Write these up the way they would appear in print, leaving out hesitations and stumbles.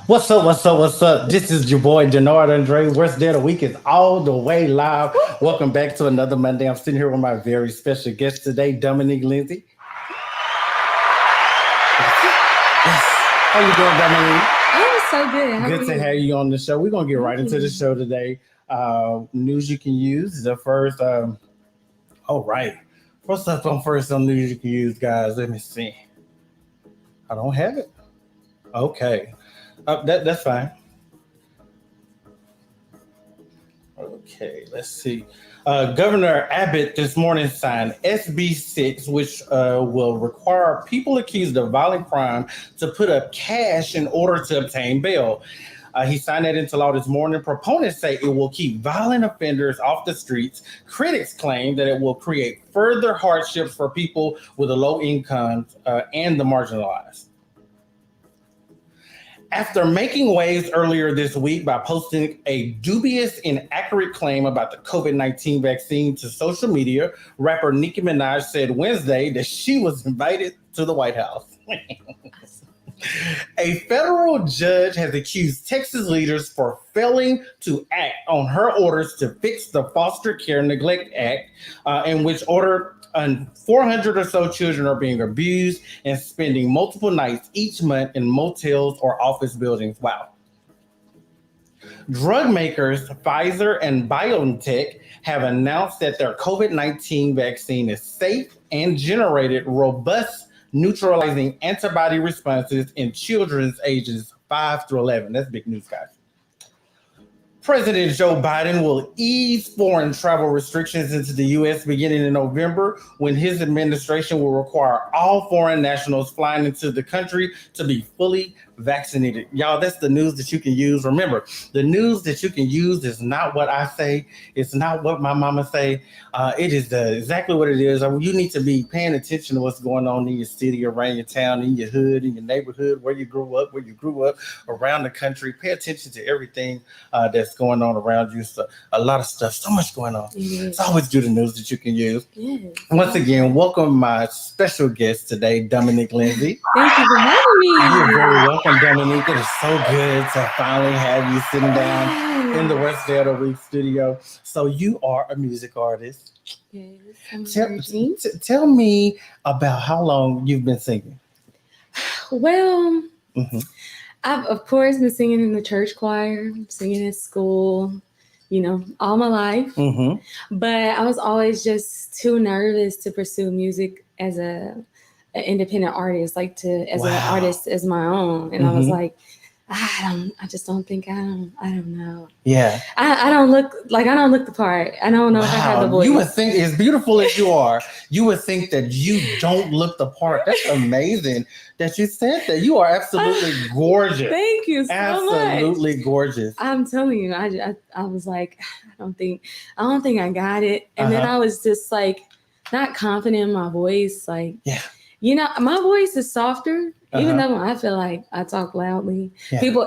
What's up? What's up? What's up? This is your boy Denard Andre. Worst Day of the Week is all the way live. Welcome back to another Monday. I'm sitting here with my very special guest today, Dominique Lindsey. Yes. How you doing, Dominique? I'm so good. How Good to have you on the show. We're gonna get right into the show today. News you can use. The first. All right. What's up on first on news you can use, guys? Let me see. I don't have it. Okay. That's fine. Okay, let's see. Governor Abbott this morning signed SB 6, which will require people accused of violent crime to put up cash in order to obtain bail. He signed that into law this morning. Proponents say it will keep violent offenders off the streets. Critics claim that it will create further hardships for people with a low income and the marginalized. After making waves earlier this week by posting a dubious, inaccurate claim about the COVID-19 vaccine to social media, rapper Nicki Minaj said Wednesday that she was invited to the White House. A federal judge has accused Texas leaders for failing to act on her orders to fix the Foster Care Neglect Act, in which ordered 400 or so children are being abused and spending multiple nights each month in motels or office buildings. Wow. Drug makers Pfizer and BioNTech have announced that their COVID-19 vaccine is safe and generated robust neutralizing antibody responses in children's ages 5 through 11. That's big news, guys. President Joe Biden will ease foreign travel restrictions into the U.S. beginning in November, when his administration will require all foreign nationals flying into the country to be fully vaccinated. Y'all, that's the news that you can use. Remember, the news that you can use is not what I say. It's not what my mama say. It is exactly what it is. You need to be paying attention to what's going on in your city, around your town, in your hood, in your neighborhood, where you grew up, around the country. Pay attention to everything that's going on around you. So a lot of stuff, so much going on. It's always do the news that you can use. Once again, welcome my special guest today, Dominique Lindsey. Thank you for having me. You're very welcome, Dominique. It is so good to finally have you sitting down in the West Day of the Week studio. So you are a music artist. Yes, Tell me about how long you've been singing. Well, I've, of course, been singing in the church choir, singing at school, all my life. But I was always just too nervous to pursue music as an independent artist, like an artist as my own. And I was like, I don't know. Yeah. I don't look the part. I don't know if I have the voice. You would think, as beautiful as you are, you would think that you don't look the part. That's amazing that you said that. You are absolutely gorgeous. Thank you so much. Absolutely gorgeous. I'm telling you, I was like, I don't think I got it. And then I was just like not confident in my voice. Like, my voice is softer. Even though I feel like I talk loudly,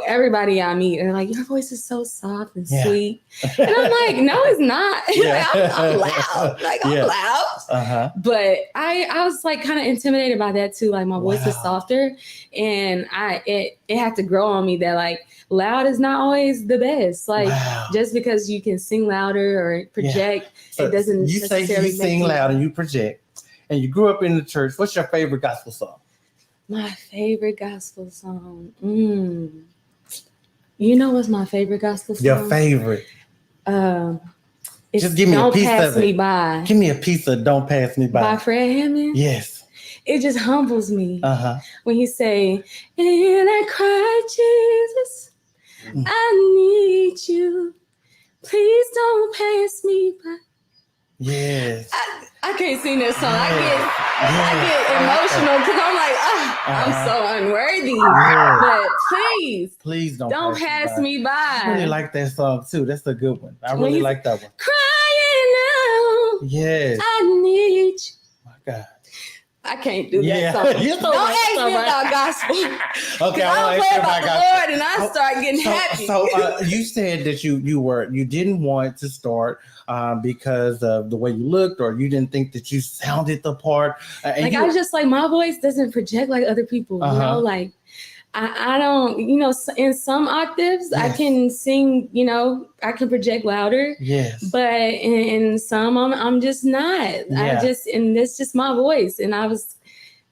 everybody I meet are like, your voice is so soft and sweet. And I'm like, no, it's not. I'm loud. I'm loud. But I was like kind of intimidated by that too. Like my voice is softer, and it had to grow on me that like loud is not always the best. Like just because you can sing louder or project, it doesn't you necessarily say you sing loud and you project, and you grew up in the church. What's your favorite gospel song? My favorite gospel song. You know what's my favorite gospel song? Your favorite. Just give me a piece of it. Don't Pass Me By. Give me a piece of Don't Pass Me By. By Fred Hammond? Yes. It just humbles me. When he say, and I cry, Jesus, I need you. Please don't pass me by. Yes. I can't sing that song. I get emotional because I'm like, I'm so unworthy. But please don't pass me by. I really like that song too. That's a good one. I really like that one. Crying out. Yes. I need you. My God. I can't do that song. Don't ask me about gospel. Okay, I'll play about the Lord and I start getting happy. So you said that you didn't want to start because of the way you looked, or you didn't think that you sounded the part. I was just like, my voice doesn't project like other people. You know, like I don't. You know, in some octaves I can sing. You know, I can project louder. Yes. But in some I'm just not. Yeah. And that's just my voice, and I was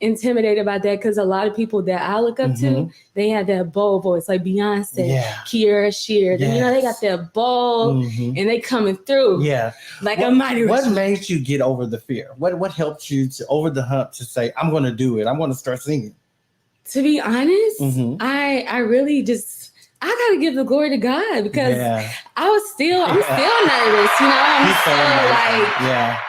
intimidated about that because a lot of people that I look up to, they have that bold voice, like Beyonce, Kiara Sheard, and you know they got that bold, and they coming through, like a mighty. What made you get over the fear? What helped you to over the hump to say, I'm going to do it? I'm going to start singing. To be honest, I really just. I gotta give the glory to God because I'm still nervous, you know. I'm still like,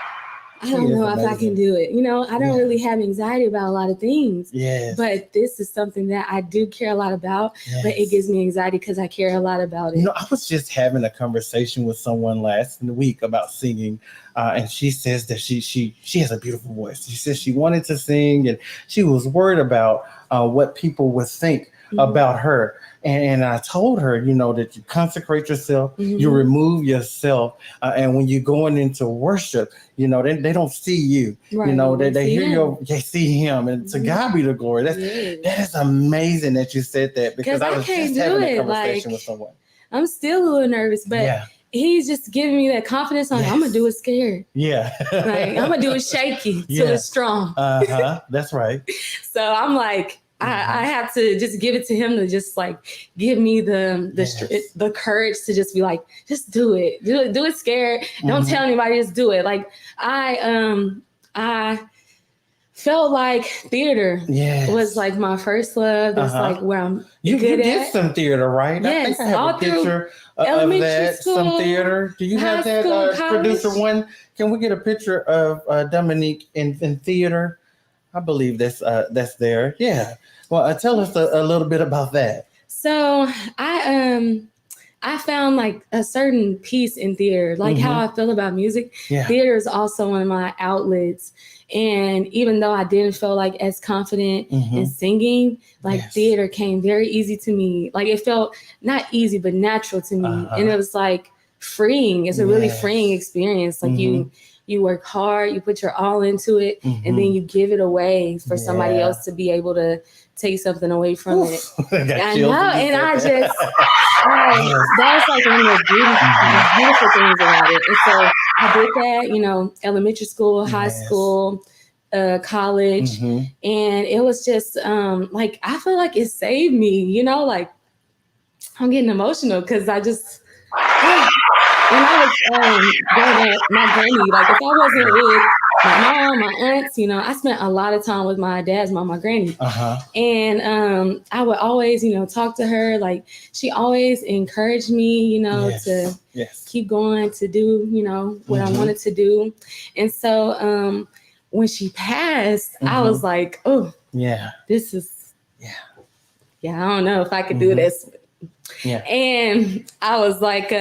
I don't know if I can do it. You know, I don't really have anxiety about a lot of things. Yes. But this is something that I do care a lot about, but it gives me anxiety because I care a lot about it. You know, I was just having a conversation with someone last week about singing, and she says that she has a beautiful voice. She says she wanted to sing, and she was worried about what people would think about her. And I told her, you know, that you consecrate yourself, you remove yourself, and when you're going into worship, you know, they don't see you. Right. You know, they hear they see him, and to God be the glory. That is amazing that you said that, because I was just having a conversation with someone. I'm still a little nervous, but he's just giving me that confidence on I'm gonna do it scared. Yeah. Like I'm gonna do it shaky till it's strong. That's right. So I'm like, I have to just give it to him to just like give me the courage to just be like, just do it scared. Don't tell anybody, just do it. Like I felt like theater was like my first love. That's like where I'm you good did some theater, right? Yes, I think I have a picture of that, school, some theater. Do you have that, producer one? Can we get a picture of Dominique in theater? I believe that's there. Yeah. Well, tell us a little bit about that. So I found like a certain peace in theater, like how I feel about music. Theater is also one of my outlets. And even though I didn't feel like as confident in singing, like theater came very easy to me. Like it felt not easy, but natural to me. And it was like freeing. It's a really freeing experience. Like you work hard, you put your all into it, and then you give it away for somebody else to be able to take something away from it. I know, and I just, that was like one of the beautiful things about it. And so I did that, you know, elementary school, high school, college, and it was just like, I feel like it saved me, you know, like I'm getting emotional because I just, when I was growing up, my granny, like if I wasn't with my mom, my aunts, you know, I spent a lot of time with my dad's mom, my granny. And I would always, you know, talk to her. Like she always encouraged me, you know, to keep going, to do, you know, what I wanted to do. And so when she passed, I was like, oh, this is, I don't know if I could do this. And I was like,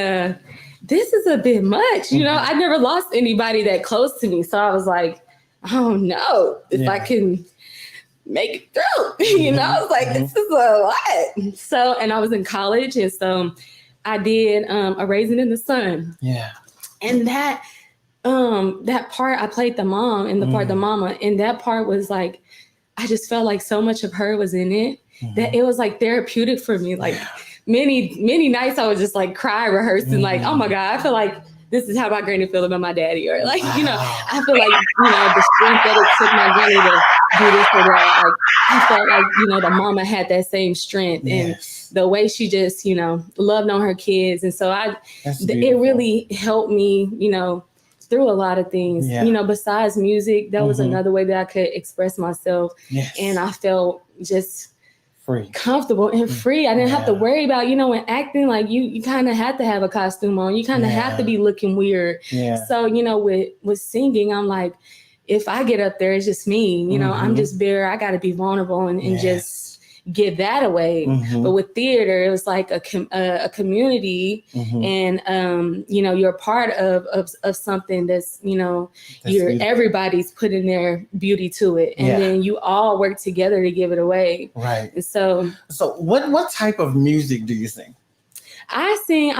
this is a bit much, you know. I never lost anybody that close to me, so I was like, I don't know if I can make it through. You know, I was like, this is a lot. So, and I was in college, and so I did A Raisin in the Sun. And that part, I played the mom and the part the mama, and that part was like, I just felt like so much of her was in it that it was like therapeutic for me. Like many nights I would just like cry rehearsing, like, oh my God, I feel like this is how my granny feel about my daddy, or like, you know, I feel like, you know, the strength that it took my granny to do this or that. Like I felt like, you know, the mama had that same strength and the way she just, you know, loved on her kids. And so it really helped me, you know, through a lot of things, you know, besides music. That was another way that I could express myself. And I felt just comfortable and free. I didn't have to worry about, when acting, like you kind of had to have a costume on. You kind of have to be looking weird. Yeah. So, with singing, I'm like, if I get up there, it's just me. I'm just bare. I got to be vulnerable and just give that away. But with theater, it was like a community, and you're a part of something that's everybody's putting their beauty to it, and then you all work together to give it away. Right. And so what type of music do you sing? I sing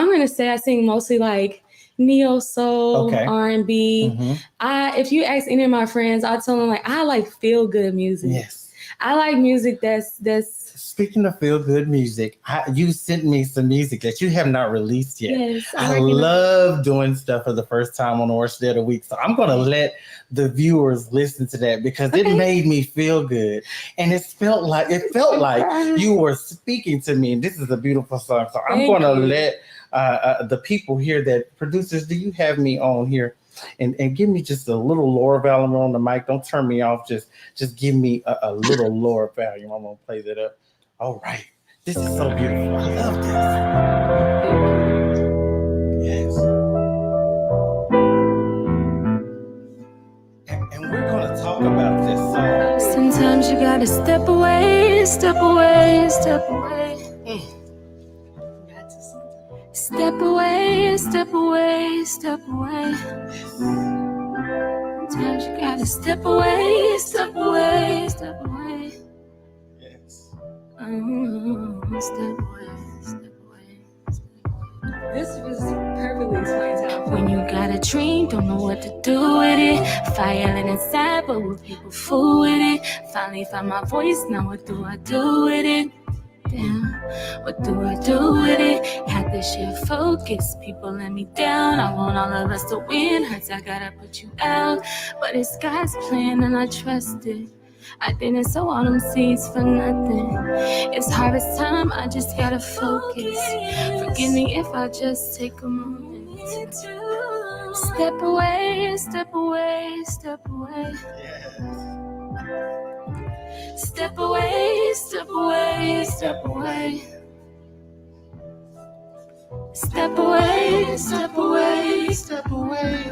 mostly like neo soul, R&B. If you ask any of my friends, I'll tell them like I like feel good music. Yes. I like music that's. Speaking of feel good music, you sent me some music that you have not released yet. Yes, I love doing stuff for the first time on the Worst Day of the Week, so I'm going to let the viewers listen to that because it made me feel good, and it felt like you were speaking to me. And this is a beautiful song, so I'm going to let the people hear that. Producers, do you have me on here? And give me just a little lower volume on the mic. Don't turn me off. Just give me a little lower volume. I'm gonna play that up. All right. This is so beautiful. I love this. Yes. And we're gonna talk about this song. Sometimes you gotta step away, step away, step away. Step away, step away, step away. Sometimes you gotta step away, step away, step away. Yes. Step away, step away, step away. This was perfectly explains how. When you got a dream, don't know what to do with it. Fire lit inside, but will people fool with it? Finally found my voice, now what do I do with it? Damn, what do I do with it? Had this shit focus, people let me down. I want all of us to win, hurts I gotta put you out. But it's God's plan and I trust it. I didn't sow all them seeds for nothing. It's harvest time, I just gotta focus. Forgive me if I just take a moment. Step away, step away, step away. Step away, step away, step away. Step away, step away, step away.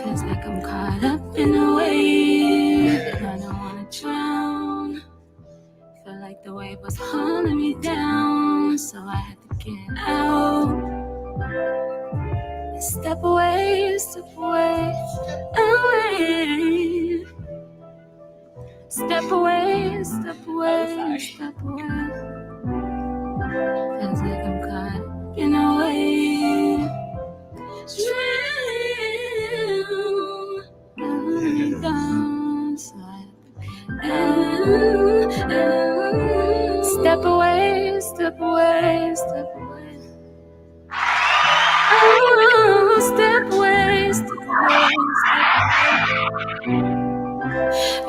Feels like I'm caught up in a wave, and I don't wanna drown. Feel like the wave was hauling me down, so I had to get out. Step away, step away, away. Step away, step away, step away. Feels like I'm caught in a wave. Down, so step away, step away, step away. Step away, step away, step away.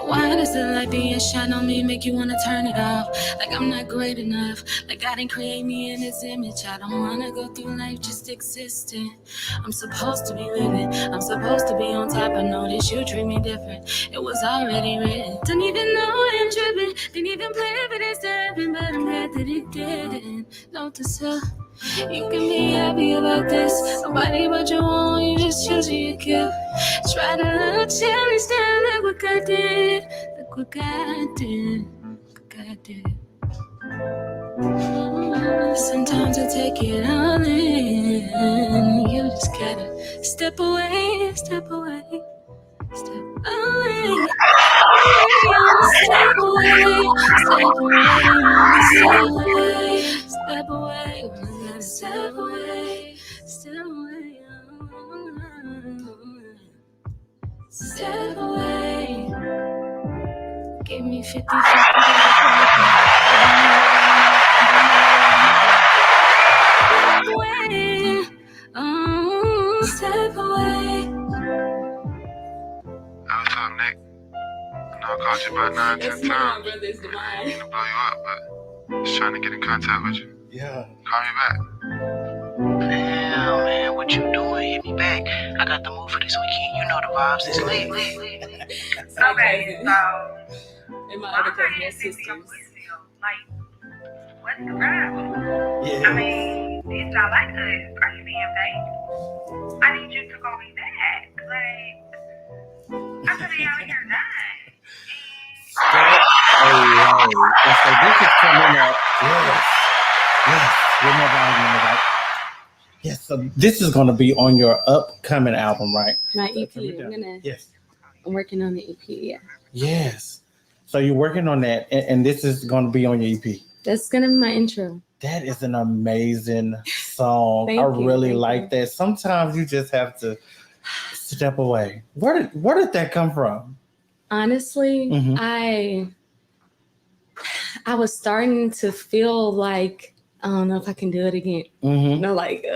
Why does the light being shine on me make you wanna turn it off? Like I'm not great enough, like God didn't create me in His image. I don't wanna go through life just existing. I'm supposed to be living, I'm supposed to be on top. I notice you treat me different, it was already written. Don't even know I'm tripping, didn't even plan for this to happen, but I'm glad that it didn't. Note to self, you can be happy about this. Nobody but you want, you just choose who you kill. Try to look challenge down, look what God did. Look what God did. Look what God did. Sometimes I take it all in. You just gotta step away, step away, step away. Step away, step away, step away, step away, step away, step away, step away. Give me 50. Step away. What's up, Nick? I know I called you about 9-10 times. I didn't mean to blow you up, but just trying to get in contact with you. Yeah. Call me back. Damn, man, what you doing? Hit me back. I got the move for this weekend. You know the vibes. It's late. Okay, so And my Why other are cousin you has sending me your sisters. voicemail? Like, what's the problem? Yeah. I mean, it's not like us. Are you being fake? I need you to call me back. Like, I'm gonna be out here dying. And so this is coming up. Yes. Remember. Yes. So this is going to be on your upcoming album, right? My So EP. can we do- Yes. I'm working on the EP. Yeah. Yes. So you're working on that, and this is going to be on your EP. That's gonna be my intro. That is an amazing song. Thank I you, really thank like you. that. Sometimes you just have to step away. Where did that come from? Honestly, Mhm. I was starting to feel like I don't know if I can do it again. Mm-hmm. Like,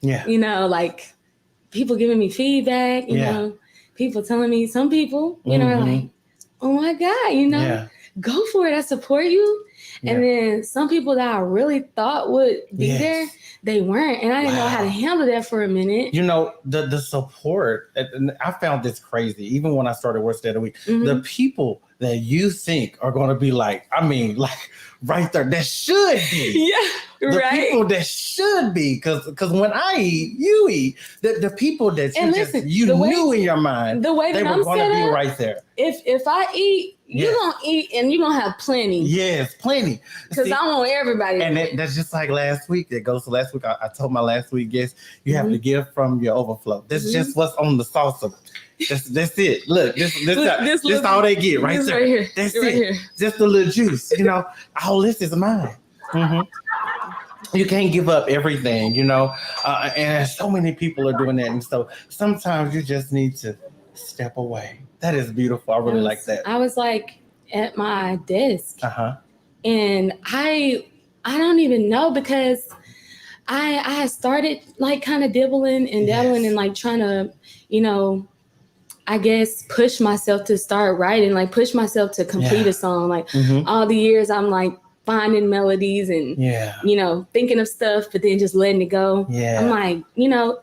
Yeah. Like people giving me feedback. People telling me. Some people, are Mhm. like, "Oh my God, go for it. I support you." Yeah. And then some people that I really thought would be there, they weren't, and I didn't know how to Wow. handle that for a minute. The support, and I found this crazy. Even when I started Worst Day of the Week, Mhm. the people that you think are going to be like right there, that should be. Yeah, The right. people that should be, because when I eat, you eat. The people that And you listen, you the way- knew in your mind, The way they that were I'm going to set be up, right there. if I eat, Yes. you're gonna eat, and you're gonna have plenty. Yes, plenty. Because See, I want everybody. and to eat. that's just like last week. That goes to last week. I told my last week guest, you have Mhm. to give from your overflow. That's Mhm. just what's on the salsa. That's it. Look, this Look, all they get right this there. right here. That's right it. here. Just a little juice. All this is mine. Mhm. You can't give up everything. And so many people are doing that, and so sometimes you just need to step away. That is beautiful. I really like that. I was like at my desk, and I don't even know, because I had started like kind of dibbling and dabbling and like trying to, I guess push myself to start writing, like push myself to complete a song. Like Mhm. all the years I'm like finding melodies and thinking of stuff, but then just letting it go. Yeah. I'm like,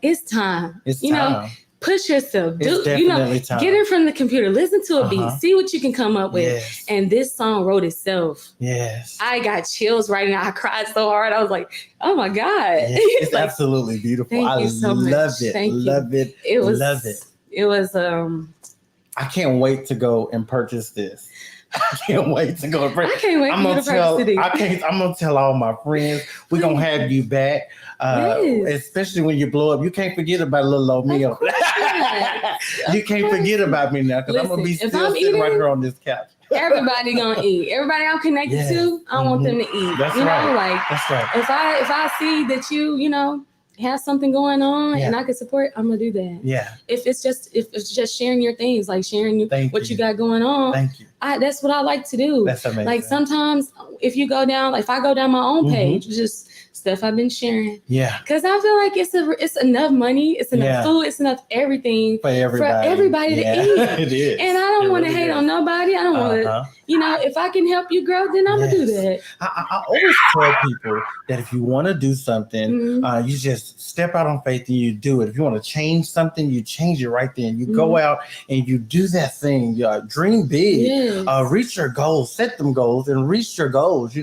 it's time. It's time. Push yourself. It's definitely time. Get it from the computer. Listen to a beat. See what you can come up with. Yes. And this song wrote itself. Yes. I got chills writing it. I cried so hard. I was like, oh my God. Yes, it's like, absolutely beautiful. thank I you so much. love it. Thank you. Love it. It was. Love it. It was. I can't wait to go and purchase this. I can't wait to go and purchase. I can't wait I'm for you gonna to tell. purchase it. I'm gonna tell all my friends. We're gonna have you back. Yes. Especially when you blow up. You can't forget about little old me. Of course not. You can't forget about me now, because I'm gonna be Listen, if still I'm sitting right eating, here on this couch. Everybody gonna eat. Everybody I'm connected Yes. to, I want them to eat. That's you know, right. like That's right. if I see that you have something going on Yeah. and I can support, I'm gonna do that. Yeah. If it's just sharing your things, like sharing Thank what you. you got going on, Thank you. that's what I like to do. That's amazing. Like sometimes if you go down, if I go down my own Mhm. page, just stuff I've been sharing. Yeah. Cause I feel like it's enough money, it's enough Yeah. food, it's enough everything For everybody. to Yeah. eat. It is. And I don't It want to really hate is. on nobody. I don't want to, Uh-huh. if I can help you grow, then I'm gonna do Yes. that. I always tell people that if you want to do something, Mhm. you just step out on faith and you do it. If you want to change something, you change it right then. You go out and you do that thing. Dream big. Yes. Reach your goals. Set them goals and reach your goals.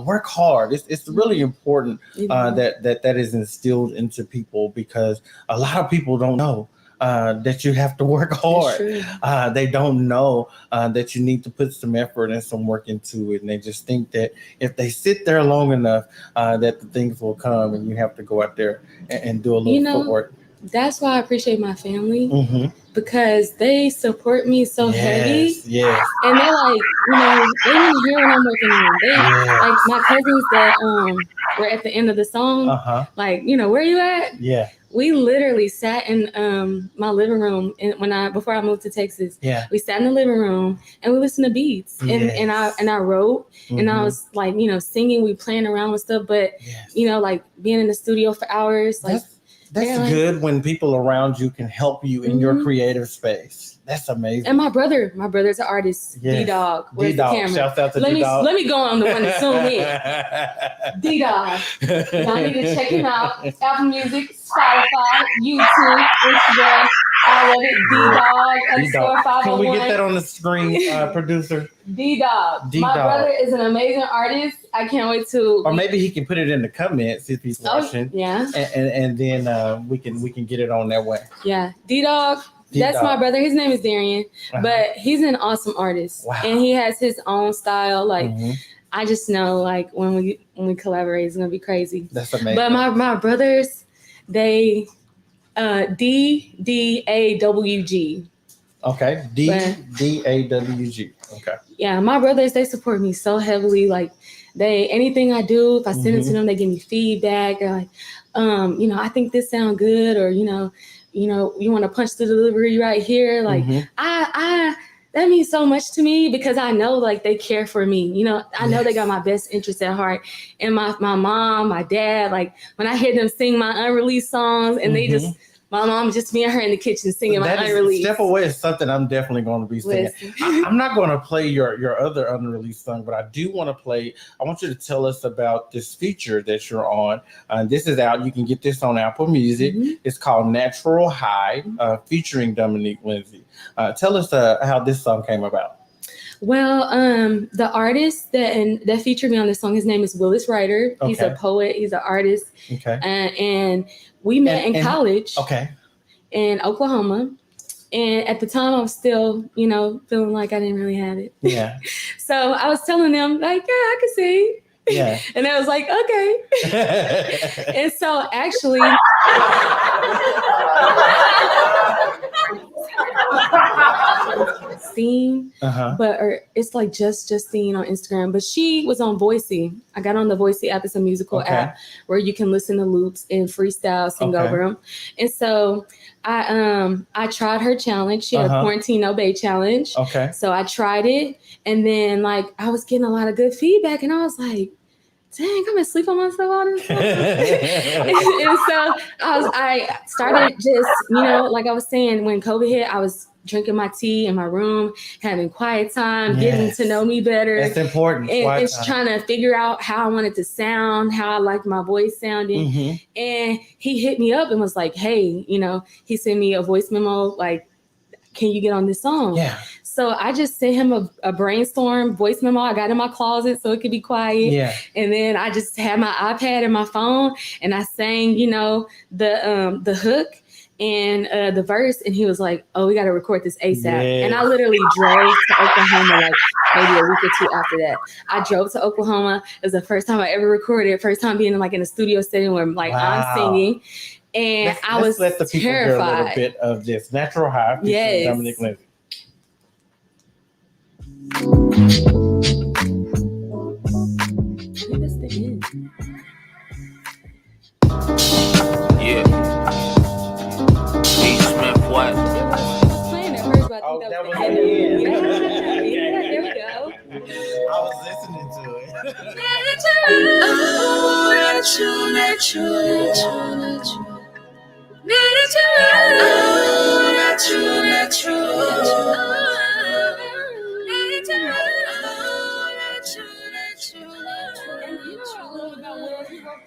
Work hard. It's really important that is instilled into people, because a lot of people don't know that you have to work hard. True. They don't know that you need to put some effort and some work into it, and they just think that if they sit there long enough, that the things will come, and you have to go out there and do a little footwork. That's why I appreciate my family, Mm-hmm. because they support me so heavy. Yes. And they're like, they want to hear what I'm working on. They like my cousins that were at the end of the song, like, where you at? Yeah. We literally sat in my living room before I moved to Texas. Yeah. We sat in the living room and we listened to beats and I wrote and I was like, singing, we playing around with stuff, but like being in the studio for hours, like that's good when people around you can help you in your creative space. That's amazing. And my brother's an artist. Yes. D-Dog. Where's the camera? Shout out to let D-Dog. Let me go on the one to zoom in. D-Dog. Y'all need to check him out. Apple Music, Spotify, YouTube, Instagram, I love it. D-Dog _501. Can we get that on the screen, producer? D-Dog. D-Dog. My brother is an amazing artist. I can't wait to. Or maybe he can put it in the comments if he's watching. Yeah. And then we can get it on that way. Yeah. D-Dog. That's my brother. His name is Darian, but he's an awesome artist. Wow. And he has his own style. Like, I just know, like, when we collaborate, it's gonna be crazy. That's amazing. But my brothers, they DAWG. Okay. DAWG. Okay. Yeah, my brothers, they support me so heavily. Like, anything I do, if I send it to them, they give me feedback. They're like, I think this sounds good, or you want to punch the delivery right here. Like, that means so much to me because I know, like, they care for me. I know they got my best interest at heart. And my mom, my dad, like, when I hear them sing my unreleased songs and they just, my mom, just me and her in the kitchen singing my unreleased. Step Away is something I'm definitely going to be singing. I'm not going to play your other unreleased song, but I do want to play. I want you to tell us about this feature that you're on. This is out. You can get this on Apple Music. It's called Natural High, featuring Dominique Lindsey. Tell us how this song came about. Well, the artist that featured me on this song, his name is Willis Ryder. He's a poet. He's an artist. Okay. And we met in college. Okay. In Oklahoma. And at the time, I was still, feeling like I didn't really have it. Yeah. So I was telling them, like, yeah, I can sing. Yeah. And I was like, okay. And so actually, Justine, but it's like Justine on Instagram. But she was on Voicey. I got on the Voicey app. It's a musical app where you can listen to loops and freestyle, sing over them. And so I tried her challenge. She had a quarantine obey challenge. Okay. So I tried it, and then like I was getting a lot of good feedback, and I was like, dang, I'm gonna sleep on myself all this time. And so I started just, like I was saying, when COVID hit, I was drinking my tea in my room, having quiet time, getting to know me better. That's important. And it's trying to figure out how I wanted to sound, how I liked my voice sounding. And he hit me up and was like, hey, he sent me a voice memo, like, can you get on this song? Yeah. So I just sent him a brainstorm voice memo. I got in my closet so it could be quiet. Yeah. And then I just had my iPad and my phone, and I sang, the hook and the verse. And he was like, "Oh, we got to record this ASAP." Yes. And I literally drove to Oklahoma, like maybe a week or two after that. I drove to Oklahoma. It was the first time I ever recorded. First time being in a studio setting where I'm singing. And I was let the people terrified. Hear a little bit of this Natural High featuring Dominique Lindsey. Yeah. D. Smith, what? I was playing it first, but I think that was the end. Yeah, there we go. I was listening to it.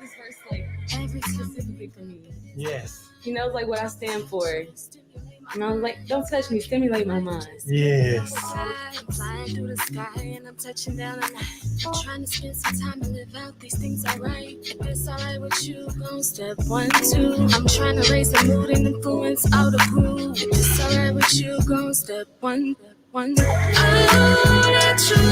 This verse, like, every specifically for me. Yes. He knows like what I stand for. And I was like, don't touch me, stimulate my mind. Yes. Flying through the sky and I'm touching down the night. Trying to spend some time and live out these things I write. If it's alright with you, go step 1, 2. I'm trying to raise the mood and influence all the groove. If it's alright with you, go step 1, 1. Oh, that's true.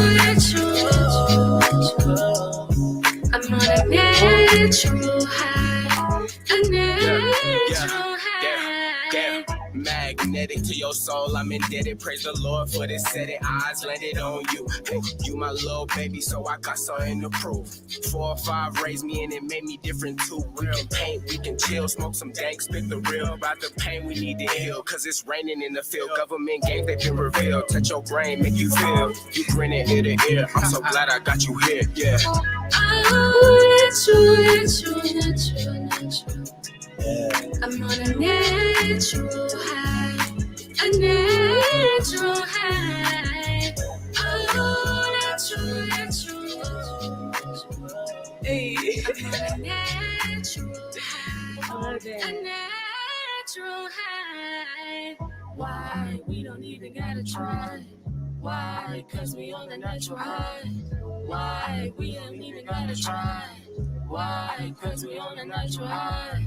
I'm on a natural high, a natural high. Magnetic to your soul, I'm indebted. Praise the Lord for this setting. Eyes landed on you. Hey, you my little baby, so I got something to prove. 4 or 5 raised me and it made me different too. We can paint, we can chill, smoke some dank, spit the real. About the pain we need to heal, cause it's raining in the field. Government games, they been revealed. Touch your brain, make you feel. You grinning ear to ear. I'm so glad I got you here, yeah. Oh, natural. I'm on a natural high, a natural high. Oh, natural. Hey. I'm on a natural high, a natural natural high. Why? We don't even gotta try. Why? Cause we on the natural high. Why? We don't even gotta try. Why? Cause we on the natural high.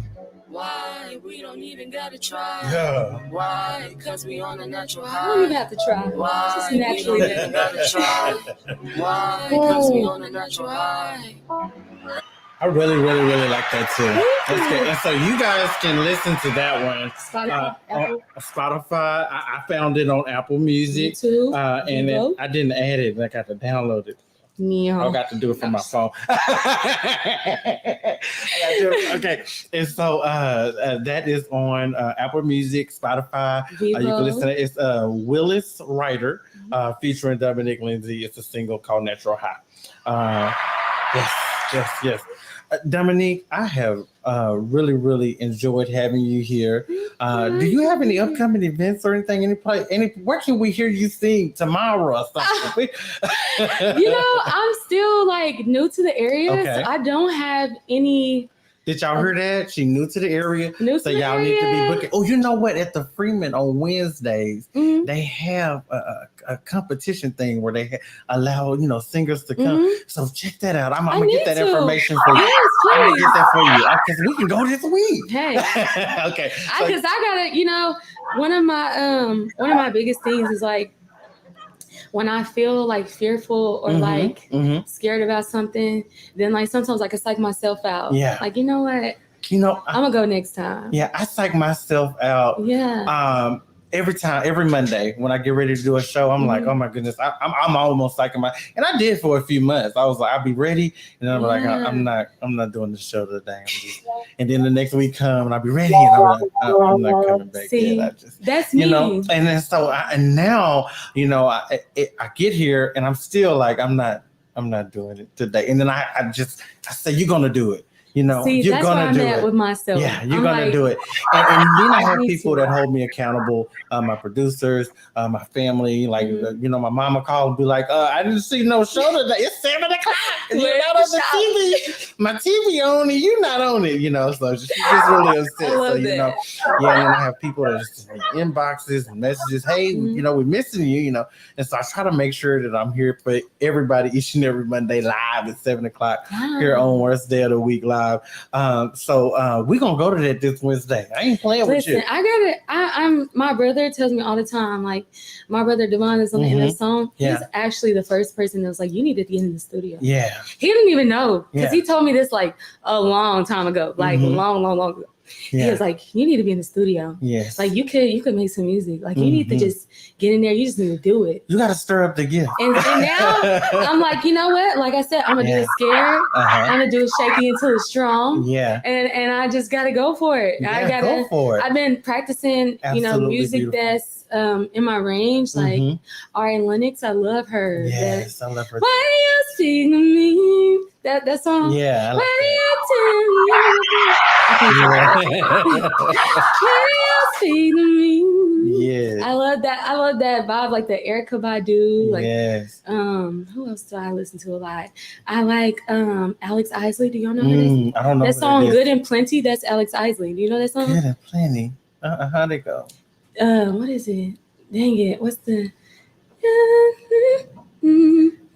Why? We don't even gotta try. Yeah. Why? Cause we on the natural high. I don't even have to try. Why? Just We naturally. don't even gotta try. Why? Cause we on the natural high. I really like that too. That's good. And so you guys can listen to that one. Spotify, on Apple. Spotify. I found it on Apple Music. YouTube. And then I didn't add it. I got to download it. Yeah. I got to do it from my phone. Okay. And so that is on Apple Music, Spotify. You can listen to it. It's Willis Ryder featuring Dominique Lindsey. It's a single called Natural High. Yes. Dominique, I have really enjoyed having you here. Do you have any upcoming events or anything? Where can we hear you sing tomorrow or something? I'm still like new to the area. Okay. So I don't have any. Did y'all hear that? She new to the area. New So to the y'all area. need to be booking. Oh, you know what? At the Freeman on Wednesdays, Mhm. they have a competition thing where they allow singers to come. Mhm. So check that out. I'm I gonna get need that to. information for you. Yes, I'm gonna please. get that for you because we can go this week. Hey. Okay. So- Because I gotta, one of my biggest things is like when I feel like fearful or like scared about something, then like sometimes I can psych myself out. Yeah. Like, you know what? I'm gonna go next time. Yeah, I psych myself out. Yeah. Every Monday when I get ready to do a show, I'm like, oh my goodness, I'm almost psyching and I did for a few months. I was like, I'll be ready, and then I'm like, I'm not doing the show today. And then the next week come and I'll be ready, and I'm not coming back. See, yet. that's me. And then so now I get here and I'm still like, I'm not doing it today. And then I say, you're gonna do it. See, you're that's gonna where I'm do at it with myself. Yeah, you're I'm gonna like, do it. And then I have Me people too. that hold me accountable, my producers, my family. Like, my mama called and be like, I didn't see no show today. It's 7 o'clock. And you're not on the TV. My TV on and you're not on it, So she's just really upset. I love so, that. And then I have people that just send me inboxes and messages. Hey, we're missing you, And so I try to make sure that I'm here for everybody each and every Monday live at 7 o'clock here on Worst Day of the Week Live. So we're gonna go to that this Wednesday. I ain't playing with you. I got it. I'm my brother tells me all the time, like my brother Devon is on the end of the song. Yeah. He's actually the first person that was like, you need to get in the studio. Yeah. He didn't even know because Yeah. he told me this like a long time ago, like long ago. Yeah. He was like, you need to be in the studio. Yes. Like you could make some music. Like you need to just get in there. You just need to do it. You gotta stir up the gift. And now I'm like, you know what? Like I said, I'm gonna do it scared. I'm gonna do it shaky until it's strong. Yeah. And I just gotta go for it. Yeah, go for it. I've been practicing, Absolutely music beautiful. that's in my range. Like Ari Lennox, I love her. Yes, I love her. Why do you speak to me? That song. Yeah. I like Why do you tell me? that. Why do you speak to me? Yeah. I love that vibe, like the Erykah Badu. Like Yes. who else do I listen to a lot? I like Alex Isley. Do y'all know her? I don't know That who song is. Good and Plenty, that's Alex Isley. Do you know that song? Good and Plenty. How'd it go? What is it? Dang it. What's the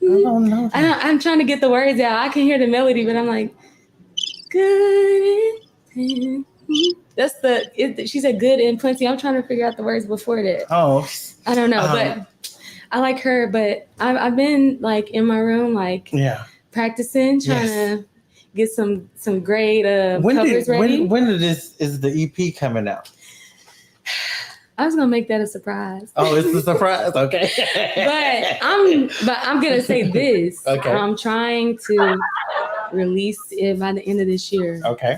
I don't know. I'm trying to get the words out. I can hear the melody, but I'm like, good and that's she said good and plenty. I'm trying to figure out the words before that. Oh. I don't know, but I like her. But I've been like in my room, like practicing, trying to get some great covers ready. When is the EP coming out? I was gonna make that a surprise. Oh, it's a surprise. Okay. but I'm gonna say this. Okay. I'm trying to release it by the end of this year. Okay.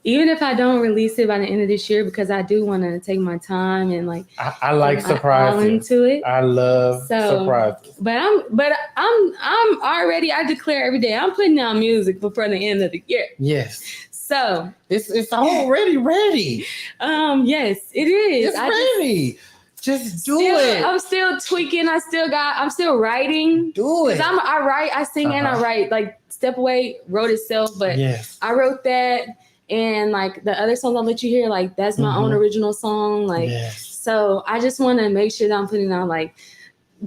Even if I don't release it by the end of this year, because I do want to take my time and like I like surprises. all into it. I love surprises. But I'm already. I declare every day I'm putting out music before the end of the year. Yes. So it's already ready. Yes, it is. It's ready. Just do it. I'm still tweaking. I'm still writing. Do it. I write, I sing, and I write. Like Step Away wrote itself, but I wrote that, And like the other songs I'll let you hear, like that's my own original song. Like, so I just want to make sure that I'm putting out like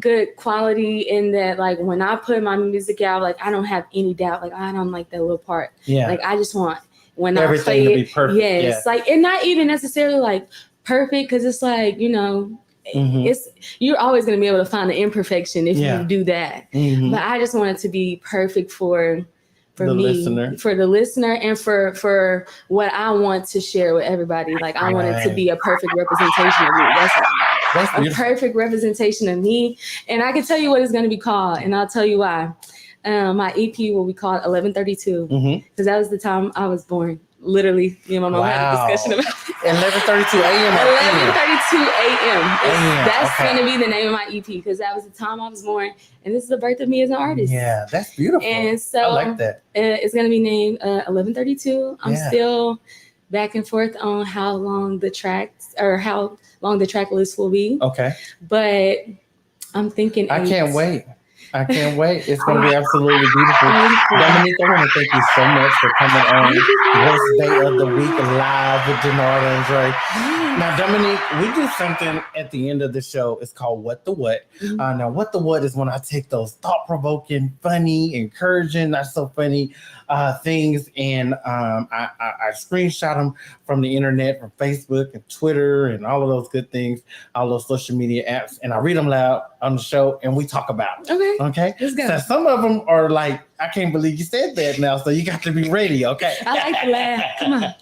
good quality in that, like when I put my music out, like I don't have any doubt, like I don't like that little part. Like I just want when everything I play to be perfect. Yes, like and not even necessarily like perfect, because it's like, you know, it's you're always going to be able to find the imperfection if you do that. But I just want it to be perfect for the me, for the listener, and for what I want to share with everybody. Like I want it to be a perfect representation of me. That's a perfect representation of me. And I can tell you what it's going to be called, and I'll tell you why. My EP will be called 1132 because that was the time I was born. Literally, me and my mom had a discussion about it. 11:32 a.m. 11:32 a.m. That's going to be the name of my EP because that was the time I was born, and this is the birth of me as an artist. Yeah, that's beautiful. And so I like that. It's going to be named 1132. I'm still back and forth on how long the track list will be. Okay, but I'm thinking. I can't wait. It's going to be absolutely beautiful. Dominique, I want to thank you so much for coming on Worst Day of the Week live with Denard Andre. Now, Dominique, we do something at the end of the show. It's called What the What. Now, What the What is when I take those thought-provoking, funny, encouraging, not so funny things, and I screenshot them from the internet, from Facebook and Twitter and all of those good things, all those social media apps, and I read them loud on the show, and we talk about it. Okay? Let's go. So some of them are like, I can't believe you said that now, so you got to be ready, okay? I like to laugh. Come on.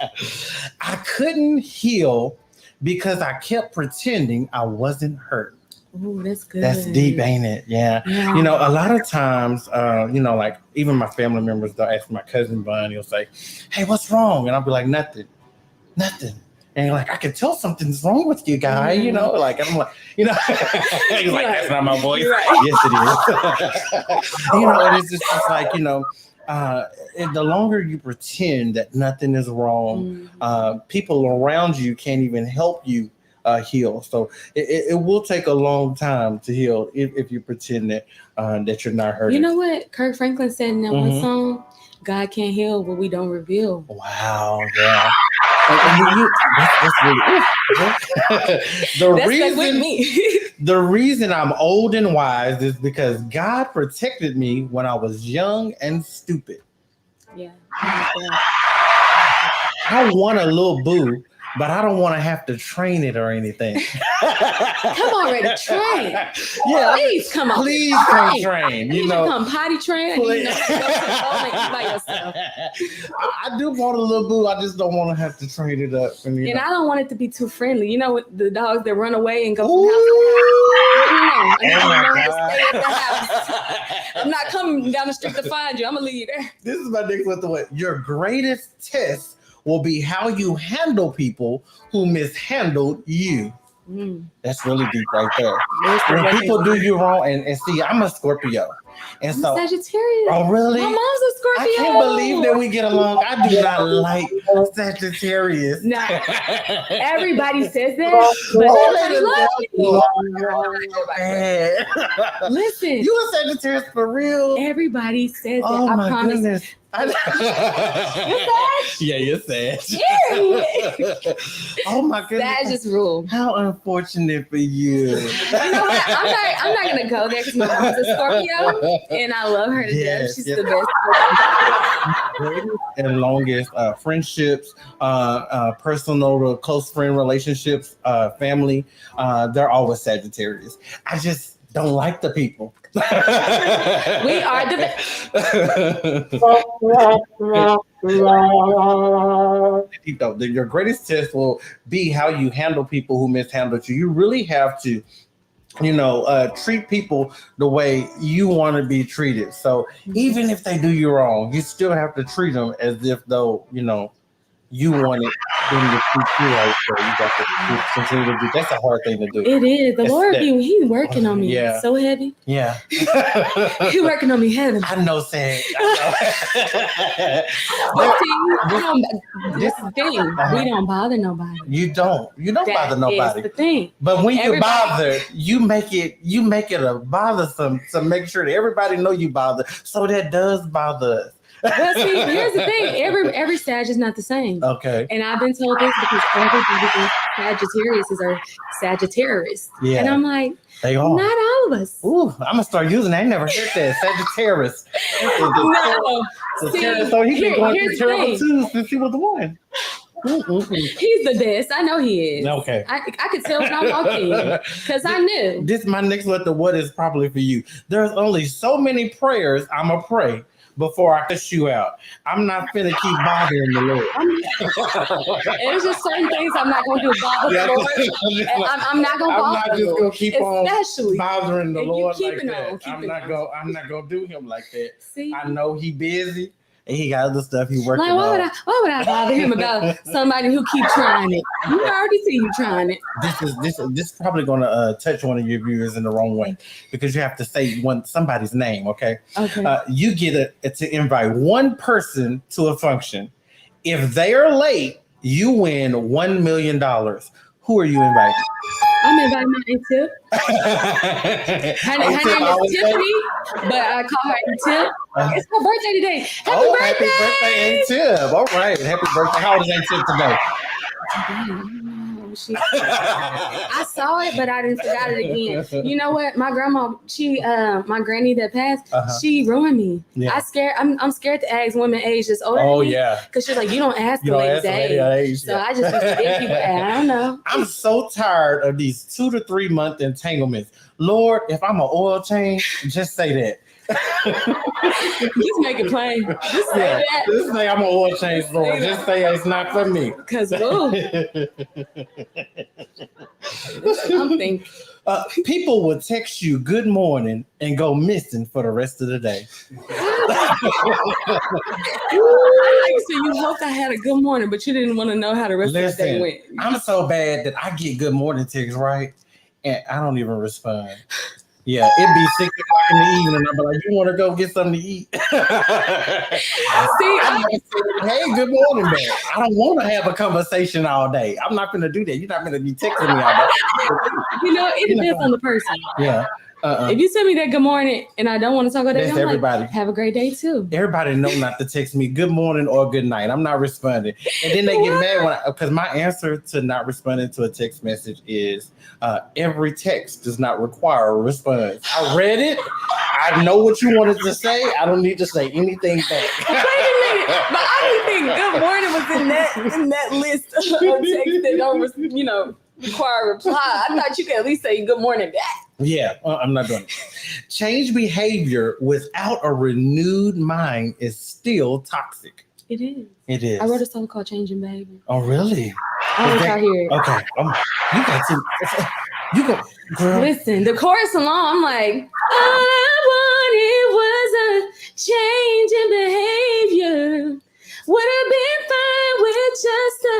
I couldn't heal because I kept pretending I wasn't hurt. Oh, that's good. That's deep, ain't it? Yeah. You know, a lot of times, you know, like even my family members, they'll ask my cousin Bun, he'll say, hey, what's wrong? And I'll be like, nothing. And like, I can tell something's wrong with you, guy, you know, like, I'm like, you know, he's like, that's not my voice. Right. Yes, it is. You know, and it's just like, you know, the longer you pretend that nothing is wrong, people around you can't even help you heal. So it will take a long time to heal if you pretend that you're not hurting. You know what Kirk Franklin said in that one song? God can't heal what we don't reveal. Wow, yeah. That's really the reason I'm old and wise is because God protected me when I was young and stupid. Yeah. I want a little boo, but I don't want to have to train it or anything. Come already, train. Yeah, please come on. Please come train. You know, come potty train. And you know, by yourself. I do want a little boo. I just don't want to have to train it up. And I don't want it to be too friendly. You know, with the dogs that run away and go from house to house. Stay at the house. I'm not coming down the street to find you. I'm gonna leave you there. This is my next one. What your greatest test will be how you handle people who mishandled you. That's really deep right there. When people do you wrong, and see, I'm a Scorpio. And so, Sagittarius. Oh, really? My mom's a Scorpio. I can't believe that we get along. I do not like Sagittarius. Nah, everybody says that, but everybody loves me. Listen, you a Sagittarius for real? Everybody says that. Oh, I my promise. Goodness. You're Sag? Yeah, you're Sag. Yeah. Oh my goodness. Sag just rule. How unfortunate for you. You know what? I'm not gonna go there because my mom's a Scorpio and I love her to death. She's the best. Greatest and longest friendships, personal to close friend relationships, family, they're always Sagittarius. I just don't like the people. We are the best. Your greatest test will be how you handle people who mishandled you. You really have to, treat people the way you want to be treated. So even if they do you wrong, you still have to treat them as if though, you wanted them to treat you right. So you got to continue to do. That's a hard thing to do. It is. The Lord, he's working on me. Yeah. So heavy. Yeah. He's working on me heavy. I know, Sam. This is the thing. We don't bother nobody. You don't bother nobody. That's the thing. But when you bother, you make it a bothersome to make sure that everybody know you bother. So that does bother us. Well, see, here's the thing. Every Sag is not the same. Okay. And I've been told this because everybody thinks Sagittarius are Sagittarius. Yeah. And I'm like, they are. not all of us. Ooh, I'm gonna start using that. I never heard that. Sagittarius. No. See, So he's been going through here's the terrible thing. twos since he was the one. He's the best. I know he is. Okay. I could tell when I walked in because I knew. This my next one. The what is probably for you. There's only so many prayers I'ma pray before I cuss you out. I'm not finna keep bothering the Lord. There's just certain things I'm not gonna do bother the Lord. I'm not gonna bother. I'm not just gonna keep on Especially bothering the and you Lord keep like it that. on, keep I'm it not on. gonna do him like that. See? I know he busy and he got other stuff he working Like, on. why would I bother him about somebody who keep trying it? You already see you trying it. This is probably gonna touch one of your viewers in the wrong way because you have to say somebody's name. Okay. Okay. You get to invite one person to a function. If they are late, you win $1 million. Who are you inviting? I'm inviting my Aunt Tip. Her name is Tiffany, but I call her Aunt Tip. It's her birthday today. Happy birthday! Happy birthday, Aunt Tip. All right. Happy birthday. How old is Aunt Tip today? I saw it, but I didn't forgot it again. You know what? My grandma, my granny that passed, she ruined me. Yeah. I'm scared to ask women age that's older than me. Yeah. Because she's like, you don't ask the lady's age. So I just forget people. I don't know. I'm so tired of these 2 to 3 month entanglements. Lord, if I'm an oil change, just say that. Just make it plain. Just say that. Just say I'm an oil change, Lord. Just say it's not for me. Because I'm thinking. People will text you good morning and go missing for the rest of the day. So you hoped I had a good morning, but you didn't want to know how the rest of the day went. I'm so bad that I get good morning texts, right? And I don't even respond. Yeah, it'd be 6 o'clock in the evening. I'd be like, you want to go get something to eat? Hey, good morning, man. I don't want to have a conversation all day. I'm not going to do that. You're not going to be texting me all day. You know, it depends on the person. Yeah. If you tell me that good morning and I don't want to talk about that, That's I'm everybody. Like, have a great day too. Everybody know not to text me good morning or good night. I'm not responding. And then they get mad because my answer to not responding to a text message is every text does not require a response. I read it. I know what you wanted to say. I don't need to say anything back. Wait a minute. But I didn't think good morning was in that list of texts that don't, require a reply. I thought you could at least say good morning back. Yeah, I'm not doing it. Change behavior without a renewed mind is still toxic. It is. It is. I wrote a song called Changing Behavior. Oh, really? I wish I hear it. Okay. You got to. You go, girl. Listen, the chorus alone, I'm like, all I wanted was a change in behavior. Would have been fine with just a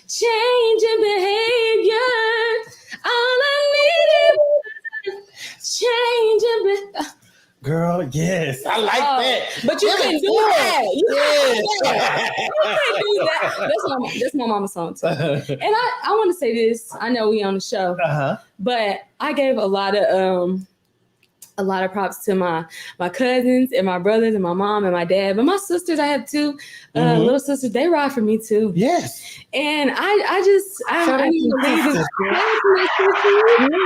change in behavior. All I needed was a change in behavior. Girl, yes, I like that. But you can do that. You can do that. That's my mama's song too. And I want to say this. I know we on the show, but I gave a lot of props to my cousins and my brothers and my mom and my dad. But my sisters, I have two little sisters. They ride for me too. Yes. And I need to leave this.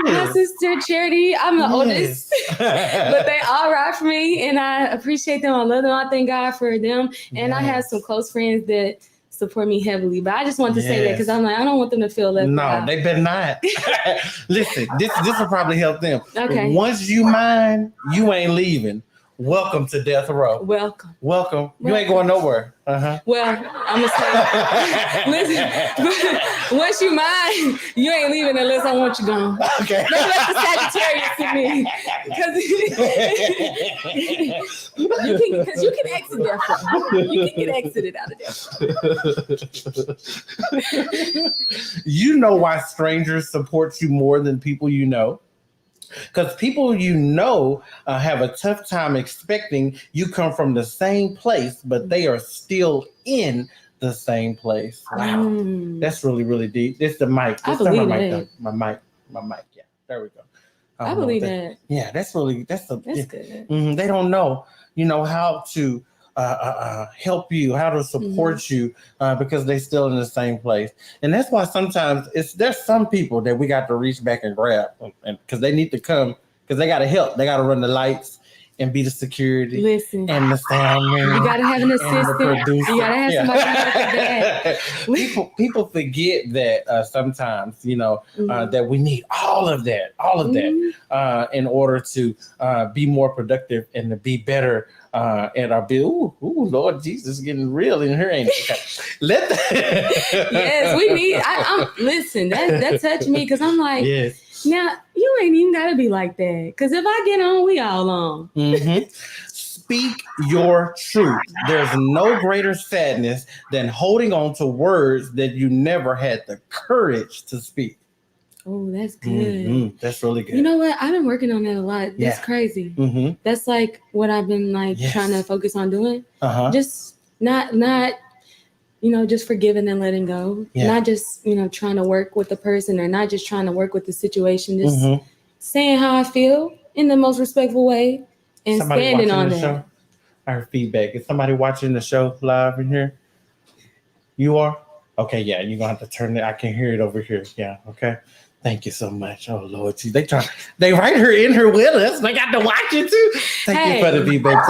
My sister Charity. I'm the oldest, but they all ride for me, and I appreciate them. I love them. I thank God for them. And I have some close friends that support me heavily, but I just wanted to say that because I'm like, I don't want them to feel left out. No, they better not. Listen, this will probably help them. Okay. Once you mine, you ain't leaving. Welcome to Death Row. Welcome. You ain't going nowhere. Well, I'm gonna say, listen, once you mine, you ain't leaving unless I want you gone. Okay. That's the Sagittarius to me, because you can exit there. You can get exited out of there. You know why strangers support you more than people you know? Because people you know have a tough time expecting you come from the same place, but they are still in the same place. Wow. That's really, really deep. It's the mic. I believe that. My mic. Yeah, there we go. I believe that. Yeah, that's good. They They don't know, how to help you, how to support you, because they're still in the same place. And that's why sometimes there's some people that we got to reach back and grab, and because they need to come, because they got to help. They got to run the lights and be the security. Listen, and the sound man. You gotta have an assistant. You gotta have somebody like that. People forget that sometimes, that we need all of that, in order to be more productive and to be better at our bill. Ooh, Lord Jesus, getting real in here, ain't it? Yes, we need. Listen, that touched me because I'm like, yes. Now, you ain't even got to be like that. Because if I get on, we all on. Mm-hmm. Speak your truth. There's no greater sadness than holding on to words that you never had the courage to speak. Oh, that's good. Mm-hmm. That's really good. You know what? I've been working on that a lot. That's crazy. Mm-hmm. That's like what I've been trying to focus on doing. Just not just forgiving and letting go. Not just, trying to work with the person or not just trying to work with the situation. Just saying how I feel in the most respectful way and somebody standing on that. Show? Our feedback. Is somebody watching the show live in here? You are? Okay, yeah. You're going to have to turn it. I can hear it over here. Yeah, okay. Thank you so much. Oh, Lord. See, they right here in here with us. They got to watch it too. Thank you for the feedback.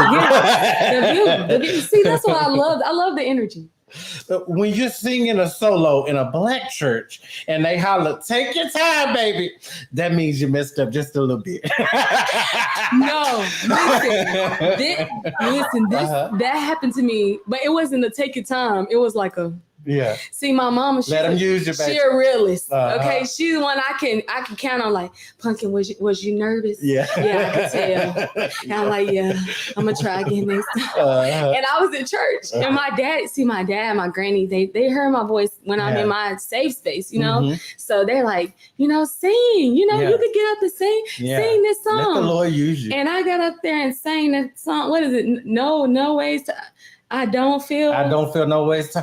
See, that's what I love. I love the energy. When you're singing a solo in a black church and they holler, take your time, baby, that means you messed up just a little bit. No, listen, that happened to me, but it wasn't a take your time. It was like a See, my mama, she a realist. Okay, she's the one I can count on. Like, Pumpkin, was you nervous? Yeah, I could tell. And I'm like, I'm gonna try again next time. And I was in church, and my dad, my granny, they heard my voice when I'm in my safe space, So they're like, sing, you could get up and sing this song. Let the Lord use you. And I got up there and sang that song. What is it? No ways to. I don't feel no ways. I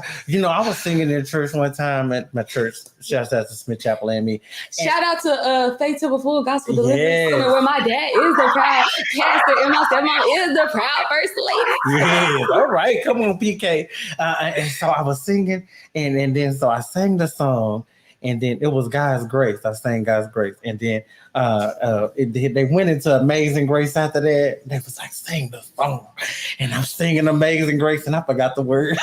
was singing in church one time at my church. Shout out to Smith Chapel and me. Shout out to Faith to the Full Gospel Deliverance Center, where my dad is the proud pastor and my stepmom is the proud first lady. Yes. All right. Come on, PK. And so I was singing, and then so I sang the song. And then it was God's Grace. I sang God's Grace. And then they went into Amazing Grace after that. They was like, sing the song. And I'm singing Amazing Grace, and I forgot the words.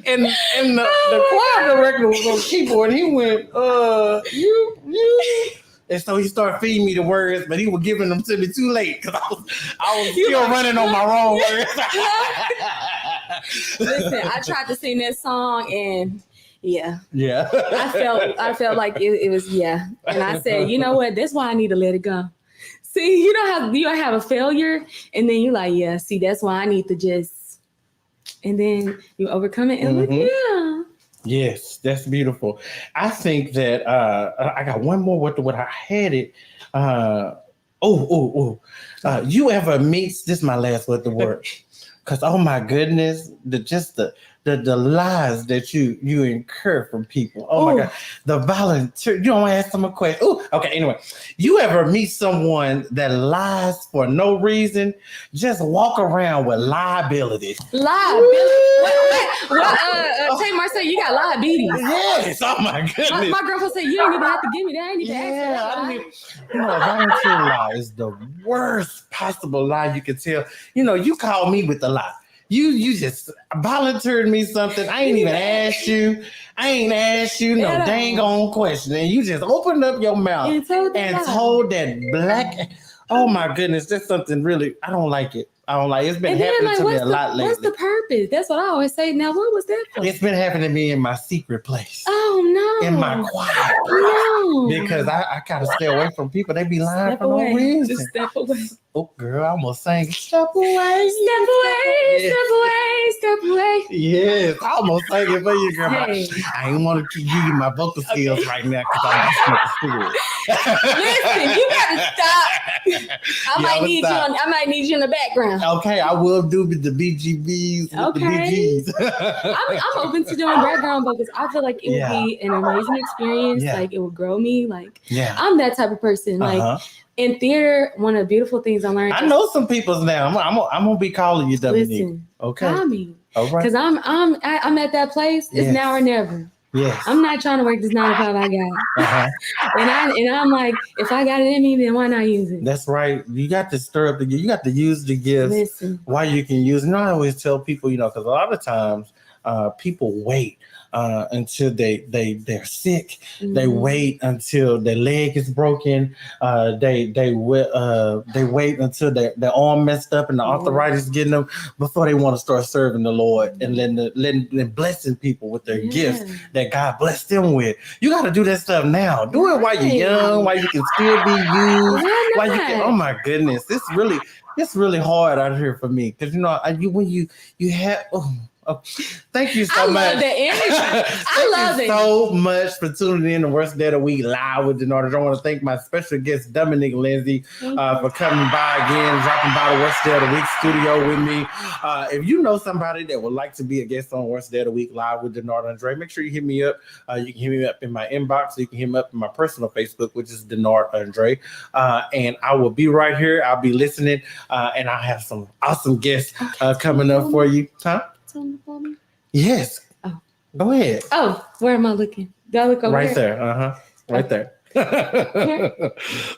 and the choir director was on the keyboard. And he went, you. And so he started feeding me the words, but he was giving them to me too late because I was still running on my wrong words. Listen, I tried to sing that song and Yeah. I felt like it was, And I said, you know what? That's why I need to let it go. See, you know how you have a failure and then you're like, see, that's why I need to just, and then you overcome it and Yes, that's beautiful. I think that I got one more with what I had it. You ever meet, this is my last with the word. Because, oh my goodness, the lies that you incur from people. Oh my God. The volunteer. You don't ask them a question. Oh, okay. Anyway, you ever meet someone that lies for no reason? Just walk around with liabilities. Tay Marcel, you got liabilities. Yes. Oh my goodness. My girlfriend said, you don't even have to give me that. I need to ask you. A volunteer lie is the worst possible lie you can tell. You call me with the lie. You just volunteered me something. I ain't even asked you. I ain't asked you no dang on question. And you just opened up your mouth and told that black. Oh my goodness, that's something really, I don't like it. It's been happening to me a lot lately. What's the purpose? That's what I always say. Now, what was that for? It's been happening to me in my secret place. Oh, no. In my quiet place. No. Because I gotta stay away from people. They be lying for no reason. Just step away. Oh, girl, I almost sang step away. Step away, step away, step away. Yes, I almost sang it for you, girl. Hey. I ain't want to give you my vocal skills right now because I'm just spirit. Listen, you gotta stop. I might need you in the background. Okay, I will do the BGBs with the BGs. I'm open to doing background vocals. I feel like it would be an amazing experience. Like it would grow me. Like I'm that type of person. Like in theater, one of the beautiful things I learned. I know some people's now. I'm gonna be calling you Dominique. Listen, okay. call me. All right. Because I'm at that place. It's now or never. Yes. I'm not trying to work this 9 to 5 I got. And I'm like, if I got it in me, then why not use it? That's right. You got to stir up you got to use the gifts. Listen. While you can use. I always tell people, because a lot of times people wait until they're sick. Mm-hmm. They wait until their leg is broken. They wait until their arm messed up and the arthritis getting them before they want to start serving the Lord and letting blessing people with their gifts that God blessed them with. You got to do that stuff now. Do it while you're young, while you can still be used. While you can. Oh my goodness, it's really hard out here for me because when you have. Oh, thank you so much. I love the energy. I love it. So much for tuning in to Worst Day of the Week live with Denard Andre. I want to thank my special guest Dominique Lindsey for coming by again, dropping by the Worst Day of the Week studio with me. If you know somebody that would like to be a guest on Worst Day of the Week live with Denard Andre, make sure you hit me up. You can hit me up in my inbox. You can hit me up in my personal Facebook, which is Denard Andre, and I will be right here. I'll be listening, and I have some awesome guests coming up for you. Huh? Yes. Oh. Go ahead. Oh, where am I looking? Do I look over right here? there? Right there.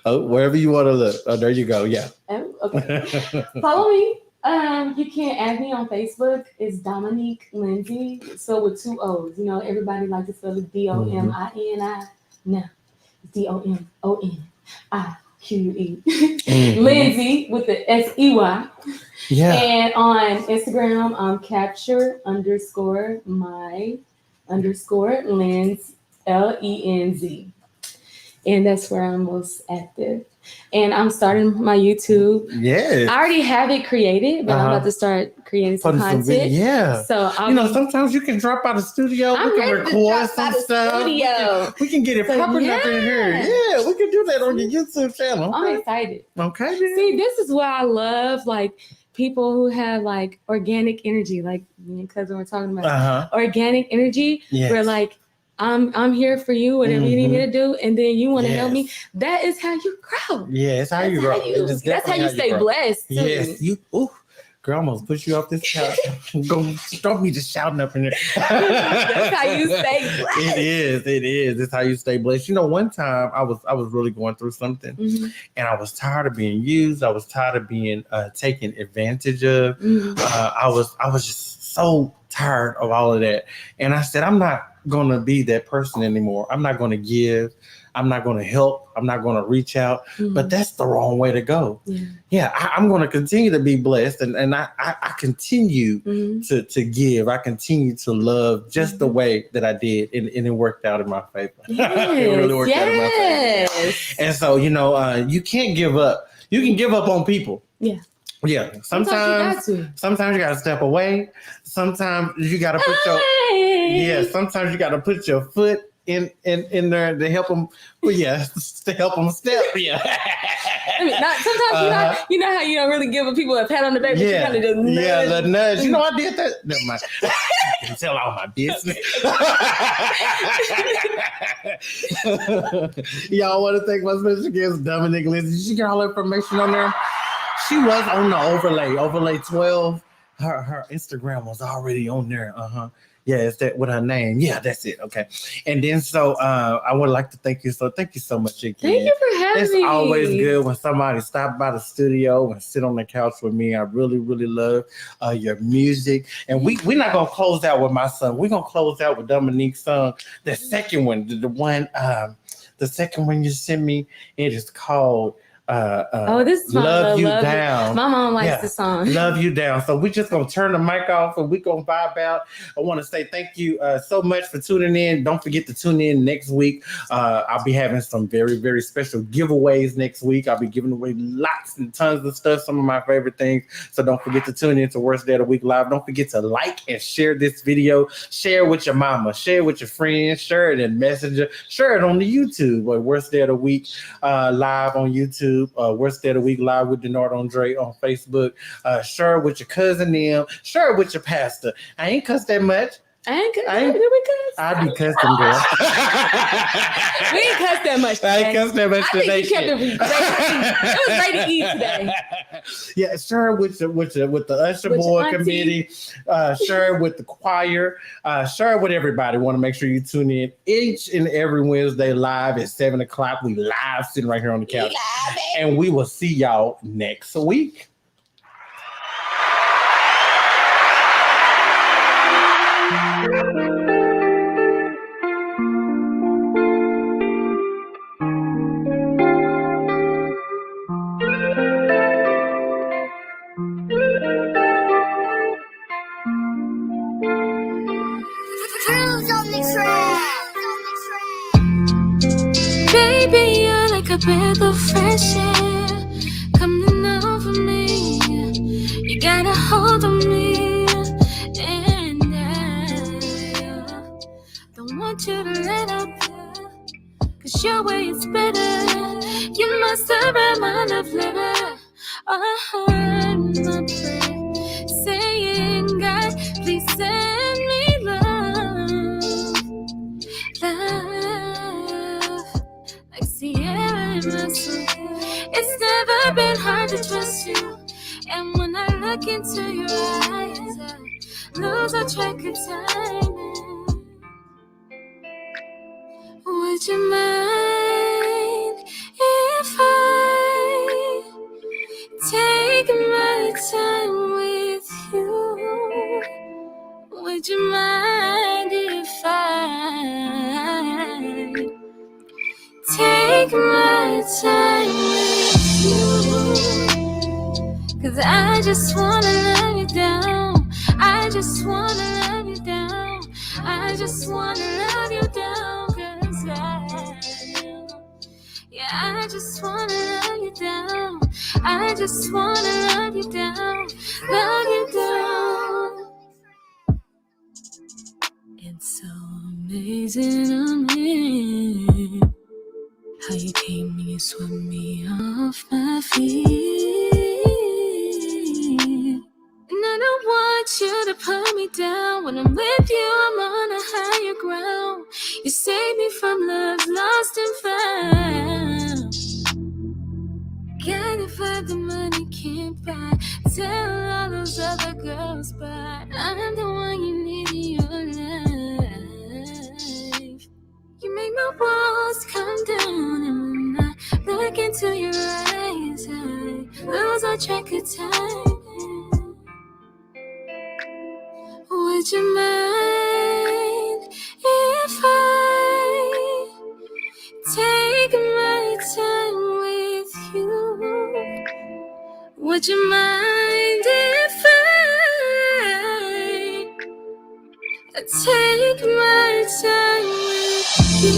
Oh, wherever you want to look. Oh, there you go. Yeah. Oh, okay. Follow me. You can add me on Facebook. It's Dominique Lindsey. So with 2 O's. Everybody likes to spell it Domini. No, Domonique. Lindsey with the SEY. Yeah. And on Instagram, capture_my_lens LENZ. And that's where I'm most active. And I'm starting my YouTube. Yeah. I already have it created, but I'm about to start creating some content. Yeah. So sometimes you can drop out of the studio. We can record some stuff. We can get it popping up in here. Yeah, we can do that on your YouTube channel. Okay. I'm excited. Okay. Then. See, this is what I love, people who have organic energy, like me and cousin were talking about organic energy. Yes. Where I'm here for you, whatever you need me to do, and then you want to help me. That is how you grow. Yeah, it's how you grow. That's how you stay blessed. Too. Yes, girl, I'm almost push you off this couch. Don't be just shouting up in there. That's how you stay blessed. It is. It's how you stay blessed. One time I was really going through something, and I was tired of being used. I was tired of being taken advantage of. I was just so tired of all of that, and I said, I'm not gonna be that person anymore. I'm not gonna give. I'm not gonna help. I'm not gonna reach out. But that's the wrong way to go. Yeah, I'm gonna continue to be blessed, and I continue to give. I continue to love just the way that I did, and it worked out in my favor. It really worked out in my favor. And so you can't give up. You can give up on people. Yeah. Sometimes you got to step away. Sometimes you got to put sometimes you got to put your foot in there to help them. Well, to help them step. Yeah. Sometimes you know how you don't really give people a pat on the back, but you kind of just nudge. Yeah, the nudge. I did that. Never mind. I can tell all my business. Y'all want to thank my special guest, Dominique Lindsey. Did you get all the information on there? She was on the overlay 12. Her Instagram was already on there. Yeah, is that with her name? Yeah, that's it. Okay. And then I would like to thank you. So thank you so much again. Thank you for having me. It's always good when somebody stops by the studio and sit on the couch with me. I really, really love your music. And we're not gonna close out with my song. We're gonna close out with Dominique's song. The second one, the second one you sent me, it is called this is Love You Down. My mom likes the song. Love You Down. So we're just gonna turn the mic off and we're gonna vibe out. I want to say thank you so much for tuning in. Don't forget to tune in next week. I'll be having some very, very special giveaways next week. I'll be giving away lots and tons of stuff, some of my favorite things. So don't forget to tune in to Worst Day of the Week Live. Don't forget to like and share this video. Share with your mama, share with your friends, share it in Messenger, share it on the YouTube or Worst Day of the Week live on YouTube. Worst Day of the Week live with Denard Andre on Facebook. Share it with your cousin them. Share it with your pastor. I ain't cussed that much. I ain't cuss. I ain't- Did we cuss? I be cussing, girl. We ain't cussed that much I today. ain't cussed that much I today. think you kept it rated E. It was rated E today. Yeah, share it with the Usher With your Board auntie. committee, share it with the choir, share it with everybody. Want to make sure you tune in each and every Wednesday live at 7:00. We live sitting right here on the couch, and we will see y'all next week. Baby, you're like a breath of fresh air coming over me. You got a hold on me, and I don't want you to let up, 'cause your way is better. You must have read my love letter. I heard my prayer saying, God, please send me love. Love, like Sierra in my soul. It's never been hard to trust you. And when I look into your eyes, I lose all track of timing. Would you mind if I take my time with you? Would you mind if I take my time with you? 'Cause I just wanna love you down. I just wanna love you down. I just wanna love you down. 'Cause I just wanna love you down. I just wanna love you down. Love you down. It's so amazing on me how you came and you swept me off my feet. And I don't want you to put me down. When I'm with you, I'm on a higher ground. You save me from love lost and found. Can't afford the money can't buy. Tell all those other girls, but I'm the one you need in your life. You make my walls come down, and when I look into your eyes, I lose all track of time. Would you mind if I take my time with you? Would you mind if I take my time with you?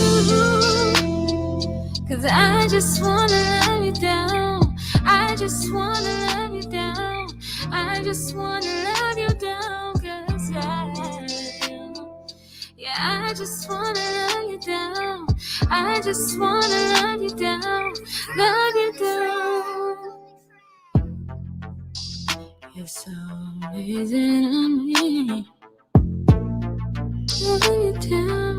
'Cause I just wanna love you down. I just wanna love you down. I just wanna love you down. 'Cause I just wanna love you down. I just wanna love you down. Love you down. You're so amazing on me. Love you down,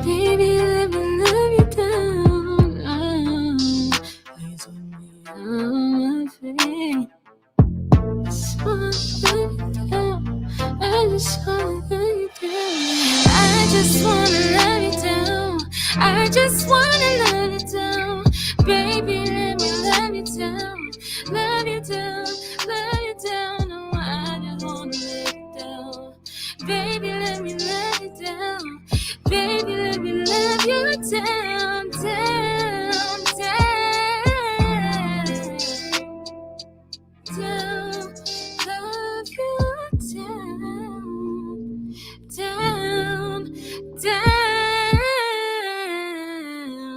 baby, let me love you down. Oh, please with me on my feet. I just wanna love you down. I just wanna love you down. I just wanna love you down. I just wanna love you down. Baby, let me love you down. Love you down, love you down. Oh, I just wanna love you down. Baby, let me love you down. Baby, let me love you down.